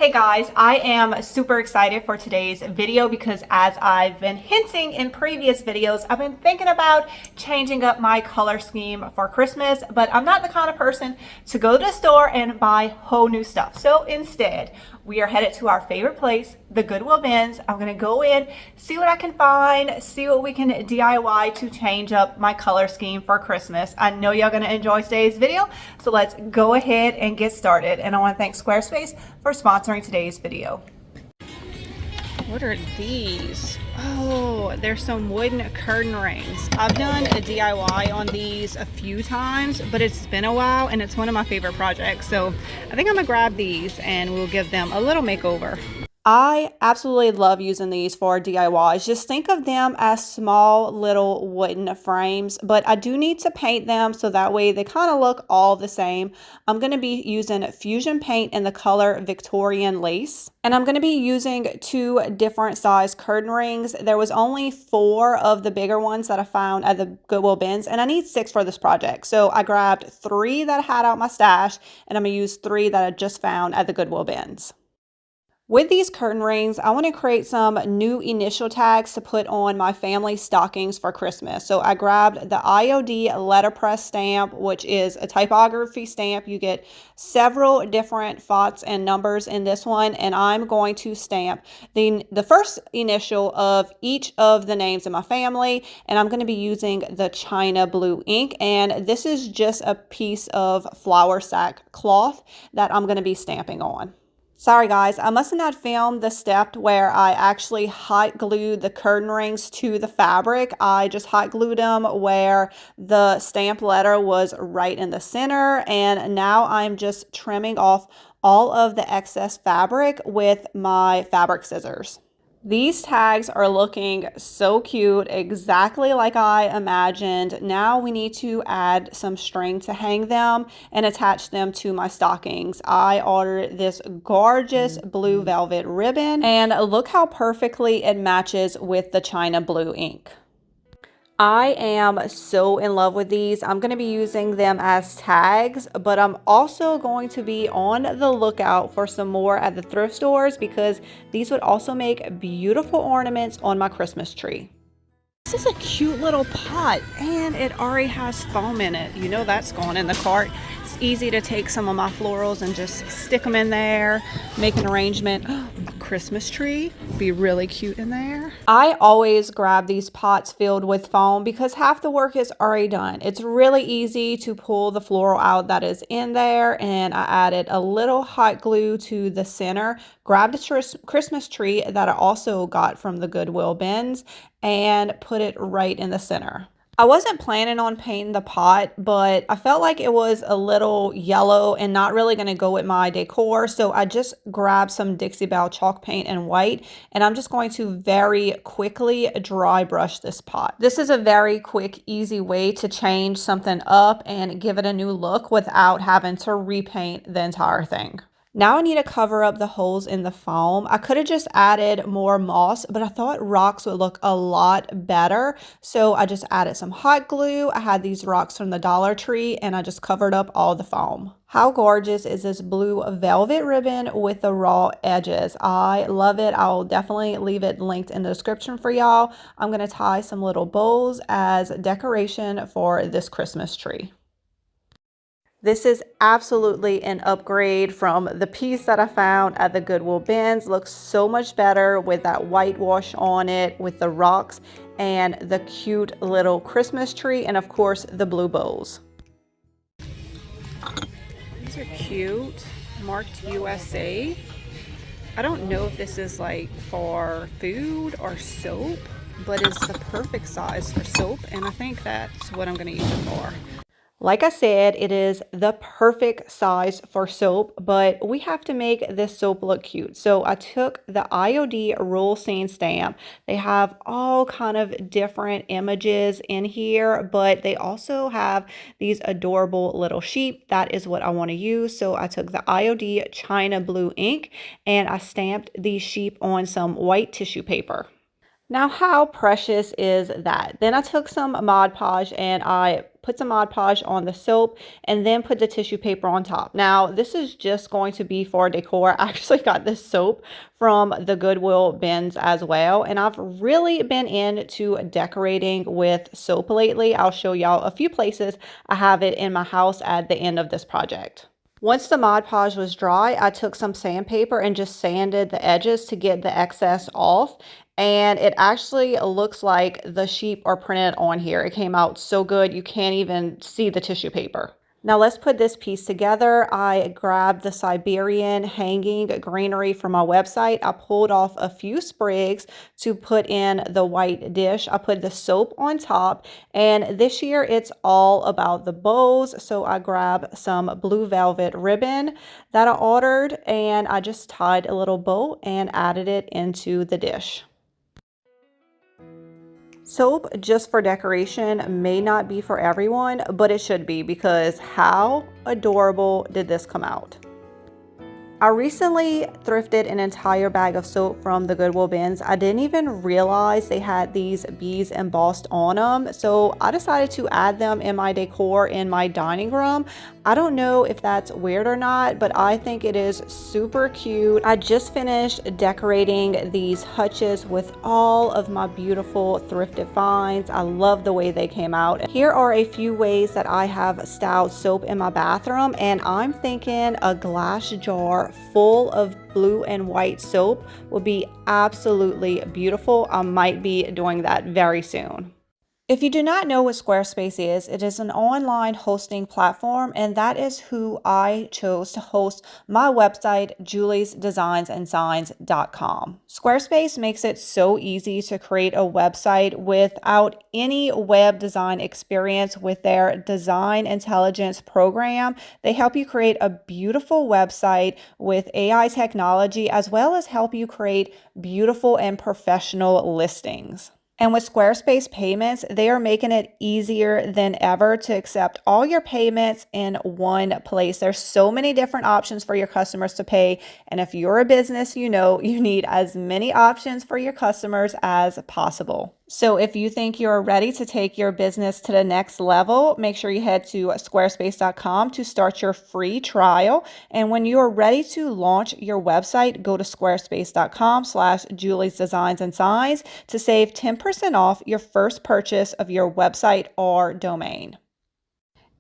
Hey guys, I am super excited for today's video because as I've been hinting in previous videos, I've been thinking about changing up my color scheme for Christmas, but I'm not the kind of person to go to the store and buy whole new stuff. So instead, we are headed to our favorite place, the Goodwill bins. I'm gonna go in, see what I can find, see what we can DIY to change up my color scheme for Christmas. I know y'all gonna enjoy today's video, so let's go ahead and get started. And I wanna thank Squarespace for sponsoring today's video. What are these? Oh, there's some wooden curtain rings. I've done a DIY on these a few times, but it's been a while and it's one of my favorite projects. So I think I'm gonna grab these and we'll give them a little makeover. I absolutely love using these for DIYs. Just think of them as small little wooden frames, but I do need to paint them so that way they kind of look all the same. I'm going to be using Fusion paint in the color Victorian Lace, and I'm going to be using 2 different size curtain rings. There was only 4 of the bigger ones that I found at the Goodwill bins, and I need 6 for this project. So I grabbed 3 that I had out my stash, and I'm going to use 3 that I just found at the Goodwill bins. With these curtain rings, I want to create some new initial tags to put on my family stockings for Christmas. So I grabbed the IOD letterpress stamp, which is a typography stamp. You get several different fonts and numbers in this one, and I'm going to stamp the first initial of each of the names in my family, and I'm going to be using the China blue ink, and this is just a piece of flour sack cloth that I'm going to be stamping on. Sorry guys, I must have not filmed the step where I actually hot glued the curtain rings to the fabric. I just hot glued them where the stamped letter was right in the center, and now I'm just trimming off all of the excess fabric with my fabric scissors. These tags are looking so cute, exactly like I imagined. Now we need to add some string to hang them and attach them to my stockings. I ordered this gorgeous blue velvet ribbon, and look how perfectly it matches with the China blue ink. I am so in love with these. I'm going to be using them as tags, but I'm also going to be on the lookout for some more at the thrift stores because these would also make beautiful ornaments on my Christmas tree. This is a cute little pot and it already has foam in it. You know that's going in the cart. It's easy to take some of my florals and just stick them in there, make an arrangement. A Christmas tree be really cute in there. I always grab these pots filled with foam because half the work is already done. It's really easy to pull the floral out that is in there, and I added a little hot glue to the center, grabbed a Christmas tree that I also got from the Goodwill bins, and put it right in the center. I wasn't planning on painting the pot, but I felt like it was a little yellow and not really going to go with my decor. So I just grabbed some Dixie Belle chalk paint and white, and I'm just going to very quickly dry brush this pot. This is a very quick, easy way to change something up and give it a new look without having to repaint the entire thing. Now I need to cover up the holes in the foam. I could have just added more moss, but I thought rocks would look a lot better. So I just added some hot glue. I had these rocks from the Dollar Tree, and I just covered up all the foam. How gorgeous is this blue velvet ribbon with the raw edges? I love it. I'll definitely leave it linked in the description for y'all. I'm going to tie some little bows as decoration for this Christmas tree. This is absolutely an upgrade from the piece that I found at the Goodwill bins. Looks so much better with that whitewash on it, with the rocks and the cute little Christmas tree, and of course the blue bows. These are cute, marked USA. I don't know if this is like for food or soap, but it's the perfect size for soap, and I think that's what I'm going to use it for. Like I said, it is the perfect size for soap, but we have to make this soap look cute. So I took the IOD roll scene stamp. They have all kind of different images in here, but they also have these adorable little sheep. That is what I want to use. So I took the IOD China blue ink and I stamped these sheep on some white tissue paper. Now, how precious is that? Then I took some Mod Podge and I put some Mod Podge on the soap, and then put the tissue paper on top. Now, this is just going to be for decor. I actually got this soap from the Goodwill bins as well, and I've really been into decorating with soap lately. I'll show y'all a few places I have it in my house at the end of this project. Once the Mod Podge was dry, I took some sandpaper and just sanded the edges to get the excess off. And it actually looks like the sheep are printed on here. It came out so good, you can't even see the tissue paper. Now let's put this piece together. I grabbed the Siberian hanging greenery from my website. I pulled off a few sprigs to put in the white dish. I put the soap on top, and this year it's all about the bows. So I grabbed some blue velvet ribbon that I ordered, and I just tied a little bow and added it into the dish. Soap just for decoration may not be for everyone, but it should be, because how adorable did this come out? I recently thrifted an entire bag of soap from the Goodwill bins. I didn't even realize they had these bees embossed on them, so I decided to add them in my decor in my dining room. I don't know if that's weird or not, but I think it is super cute. I just finished decorating these hutches with all of my beautiful thrifted finds. I love the way they came out. Here are a few ways that I have styled soap in my bathroom, and I'm thinking a glass jar full of blue and white soap would be absolutely beautiful. I might be doing that very soon. If you do not know what Squarespace is, it is an online hosting platform, and that is who I chose to host my website, juliesdesignsandsigns.com. Squarespace makes it so easy to create a website without any web design experience with their design intelligence program. They help you create a beautiful website with AI technology, as well as help you create beautiful and professional listings. And with Squarespace payments, they are making it easier than ever to accept all your payments in one place. There's so many different options for your customers to pay. And if you're a business, you know you need as many options for your customers as possible. So if you think you're ready to take your business to the next level, make sure you head to squarespace.com to start your free trial. And when you are ready to launch your website, go to squarespace.com/juliesdesignsandsigns to save 10% off your first purchase of your website or domain.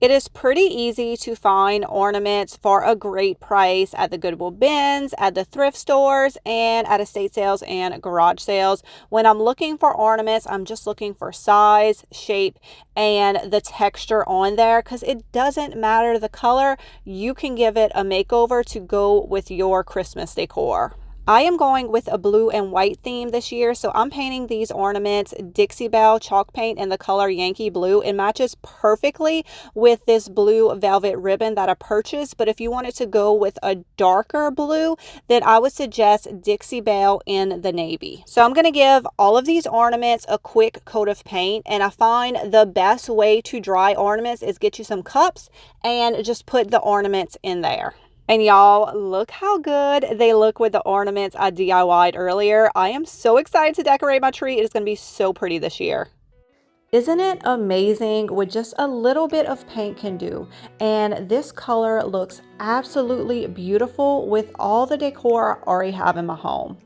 It is pretty easy to find ornaments for a great price at the Goodwill bins, at the thrift stores, and at estate sales and garage sales. When I'm looking for ornaments, I'm just looking for size, shape, and the texture on there, because it doesn't matter the color. You can give it a makeover to go with your Christmas decor. I am going with a blue and white theme this year, so I'm painting these ornaments Dixie Belle chalk paint in the color Yankee Blue. It matches perfectly with this blue velvet ribbon that I purchased, but if you wanted to go with a darker blue, then I would suggest Dixie Belle in the navy. So I'm going to give all of these ornaments a quick coat of paint, and I find the best way to dry ornaments is get you some cups and just put the ornaments in there. And y'all, look how good they look with the ornaments I DIY'd earlier. I am so excited to decorate my tree. It is going to be so pretty this year. Isn't it amazing what just a little bit of paint can do? And this color looks absolutely beautiful with all the decor I already have in my home.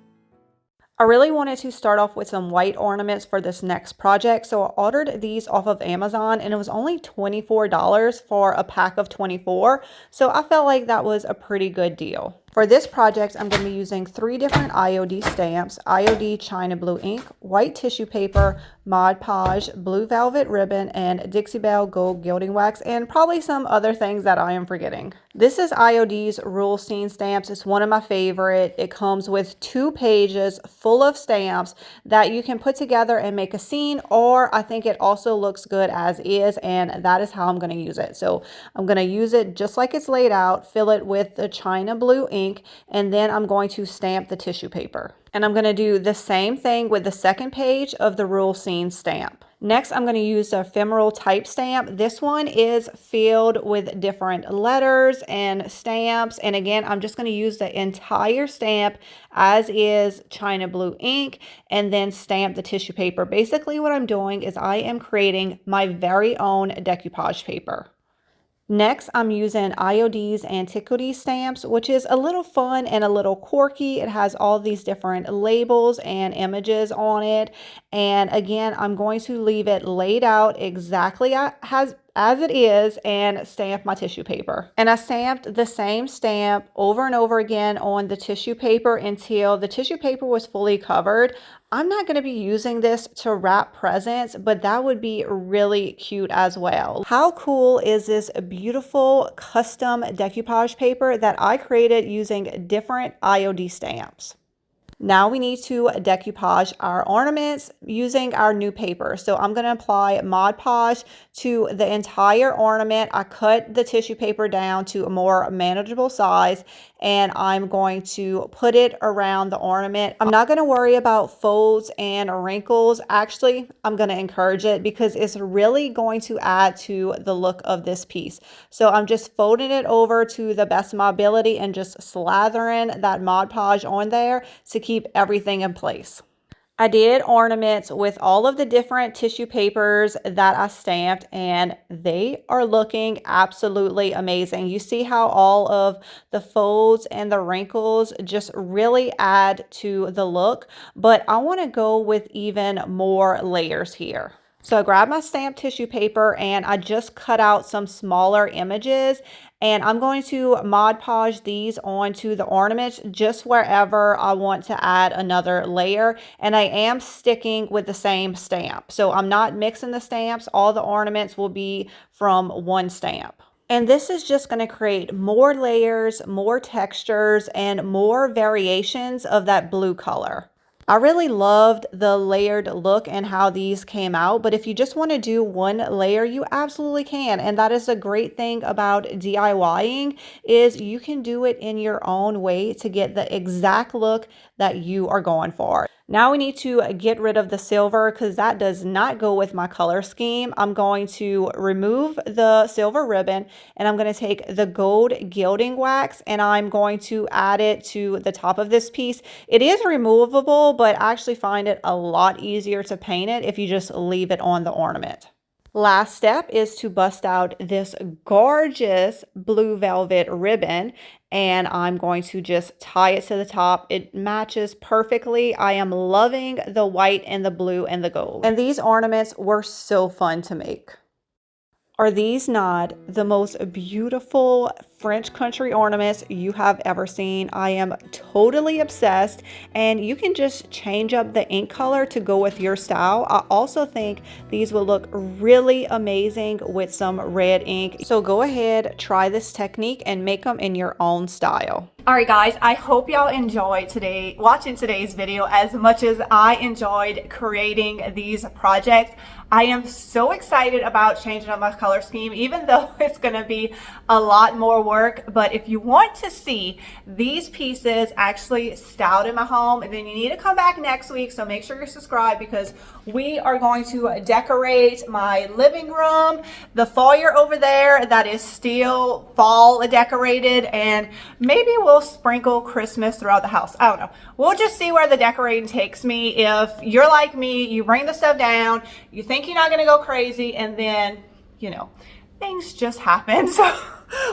I really wanted to start off with some white ornaments for this next project, so I ordered these off of Amazon, and it was only $24 for a pack of 24, so I felt like that was a pretty good deal. For this project, I'm going to be using 3 different IOD stamps: IOD China Blue ink, white tissue paper, Mod Podge, blue velvet ribbon, and Dixie Belle gold gilding wax, and probably some other things that I am forgetting. This is IOD's Rule Scene Stamps. It's one of my favorite. It comes with 2 pages full of stamps that you can put together and make a scene, or I think it also looks good as is, and that is how I'm going to use it. So I'm going to use it just like it's laid out, fill it with the China Blue ink, and then I'm going to stamp the tissue paper. And I'm going to do the same thing with the second page of the Rule Scene stamp. Next, I'm going to use the ephemeral type stamp. This one is filled with different letters and stamps. And again, I'm just going to use the entire stamp as is China blue ink and then stamp the tissue paper. Basically, what I'm doing is I am creating my very own decoupage paper. Next, I'm using IOD's Antiquity stamps, which is a little fun and a little quirky. It has all these different labels and images on it. And again, I'm going to leave it laid out exactly as it is and stamp my tissue paper. And I stamped the same stamp over and over again on the tissue paper until the tissue paper was fully covered. I'm not going to be using this to wrap presents, but that would be really cute as well. How cool is this beautiful custom decoupage paper that I created using different IOD stamps? Now we need to decoupage our ornaments using our new paper. So I'm going to apply Mod Podge to the entire ornament. I cut the tissue paper down to a more manageable size and I'm going to put it around the ornament. I'm not going to worry about folds and wrinkles. Actually, I'm going to encourage it because it's really going to add to the look of this piece. So I'm just folding it over to the best of my ability and just slathering that Mod Podge on there to keep everything in place. I did ornaments with all of the different tissue papers that I stamped and they are looking absolutely amazing. You see how all of the folds and the wrinkles just really add to the look, but I want to go with even more layers here. So I grabbed my stamped tissue paper and I just cut out some smaller images and I'm going to Mod Podge these onto the ornaments just wherever I want to add another layer. And I am sticking with the same stamp. So I'm not mixing the stamps. All the ornaments will be from one stamp. And this is just going to create more layers, more textures, and more variations of that blue color. I really loved the layered look and how these came out, but if you just want to do one layer, you absolutely can. And that is a great thing about DIYing is you can do it in your own way to get the exact look that you are going for. Now we need to get rid of the silver because that does not go with my color scheme. I'm going to remove the silver ribbon and I'm going to take the gold gilding wax and I'm going to add it to the top of this piece. It is removable, but I actually find it a lot easier to paint it if you just leave it on the ornament. Last step is to bust out this gorgeous blue velvet ribbon and I'm going to just tie it to the top. It matches perfectly. I am loving the white and the blue and the gold. And these ornaments were so fun to make. Are these not the most beautiful French country ornaments you have ever seen? I am totally obsessed and you can just change up the ink color to go with your style. I also think these will look really amazing with some red ink. So go ahead, try this technique and make them in your own style. All right, guys, I hope y'all enjoyed watching today's video as much as I enjoyed creating these projects. I am so excited about changing up my color scheme, even though it's going to be a lot more work. But if you want to see these pieces actually styled in my home, then you need to come back next week. So make sure you're subscribed because we are going to decorate my living room, the foyer over there that is still fall decorated, and maybe we'll sprinkle Christmas throughout the house. I don't know. We'll just see where the decorating takes me. If you're like me, you bring the stuff down, you think you're not going to go crazy, and then, you know, things just happen. So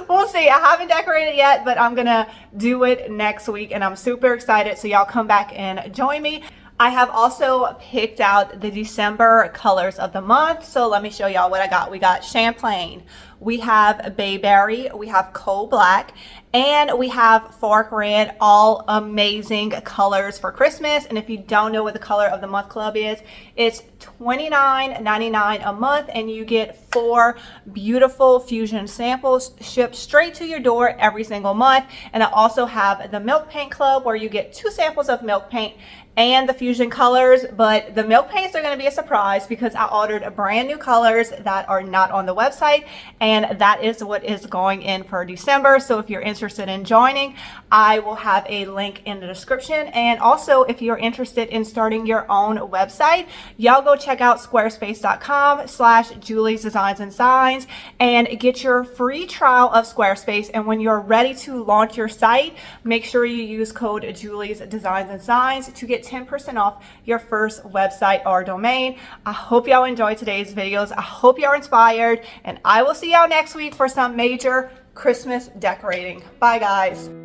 we'll see. I haven't decorated yet, but I'm going to do it next week, and I'm super excited. So y'all come back and join me. I have also picked out the December colors of the month. So let me show y'all what I got. We got Champlain, we have Bayberry, we have Coal Black, and we have Fork Red, all amazing colors for Christmas. And if you don't know what the color of the month club is, it's $29.99 a month and you get 4 beautiful fusion samples shipped straight to your door every single month. And I also have the Milk Paint Club where you get 2 samples of milk paint and the fusion colors, but the milk paints are going to be a surprise because I ordered brand new colors that are not on the website, and that is what is going in for December. So if you're interested in joining, I will have a link in the description. And also, if you're interested in starting your own website, y'all go check out squarespace.com/Julie's Designs and Signs and get your free trial of Squarespace. And when you're ready to launch your site, make sure you use code Julie's Designs and Signs to get 10% off your first website or domain. I hope y'all enjoyed today's videos. I hope you're inspired, and I will see y'all next week for some major Christmas decorating. Bye, guys.